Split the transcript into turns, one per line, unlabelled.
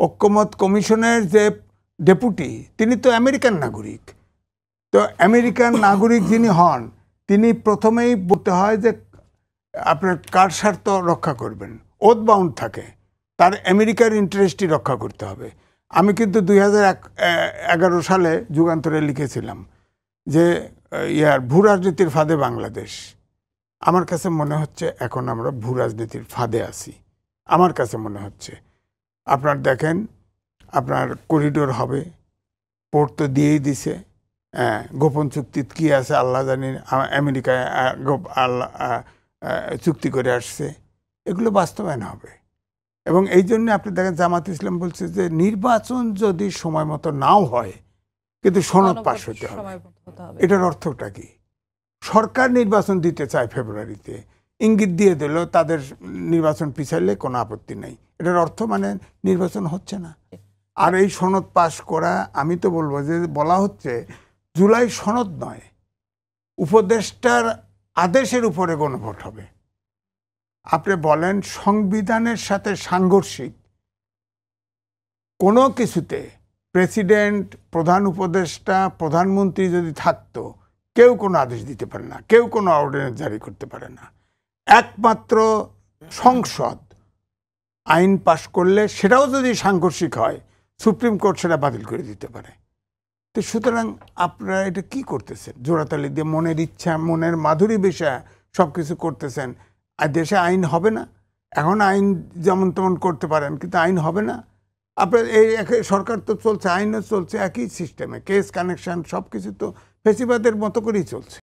ঐক্যমত কমিশনের যে ডেপুটি তিনি তো আমেরিকান নাগরিক। তো আমেরিকান নাগরিক যিনি হন তিনি প্রথমেই বলতে হয় যে আপনার কার স্বার্থ রক্ষা করবেন, ওথ বাউন্ড থাকে, তার আমেরিকার ইন্টারেস্টই রক্ষা করতে হবে। আমি কিন্তু 2011 সালে যুগান্তরে লিখেছিলাম যে ভূ রাজনীতির ফাঁদে বাংলাদেশ। আমার কাছে মনে হচ্ছে এখন আমরা ভূ রাজনীতির ফাঁদে আছি, আমার কাছে মনে হচ্ছে। আপনার দেখেন, আপনার করিডোর হবে, পোর্ট তো দিয়েই দিছে, গোপন চুক্তিত কি আছে আল্লাহ জানি, আমেরিকায় চুক্তি করে আসছে, এগুলো বাস্তবায়ন হবে। এবং এই জন্য আপনি দেখেন জামাত ইসলাম বলছে যে নির্বাচন যদি সময় মতো নাও হয় কিন্তু সনদ পাশ হতে হবে। এটার অর্থটা কি? সরকার নির্বাচন দিতে চায় ফেব্রুয়ারিতে, ইঙ্গিত দিয়ে দিল তাদের নির্বাচন পিছাইলে কোনো আপত্তি নেই। এটার অর্থ মানে নির্বাচন হচ্ছে না। আর এই সনদ পাশ করা, আমি তো বলবো যে বলা হচ্ছে জুলাই সনদ নয়, উপদেষ্টার আদেশের উপরে গণভোট হবে। আপনি বলেন সংবিধানের সাথে সাংঘর্ষিক কোনো কিছুতে প্রেসিডেন্ট, প্রধান উপদেষ্টা, প্রধানমন্ত্রী যদি থাকতো কেউ কোনো আদেশ দিতে পারে না, কেউ কোনো অর্ডিন্যান্স জারি করতে পারে না। একমাত্র সংসদ আইন পাশ করলে সেটাও যদি সাংঘর্ষিক হয় সুপ্রিম কোর্ট সেটা বাতিল করে দিতে পারে। তো সুতরাং আপনারা এটা কি করতেছেন? জোড়াতালি দিয়ে মনের ইচ্ছা, মনের মাধুরী বিষয় সব কিছু করতেছেন, আর দেশে আইন হবে না। এখন আইন যেমন তেমন করতে পারেন, কিন্তু আইন হবে না। আপনার এই সরকার তো চলছে, আইনও চলছে একই সিস্টেমে, কেস কানেকশন সব কিছু তো ফেসিবাদের মতো করেই চলছে।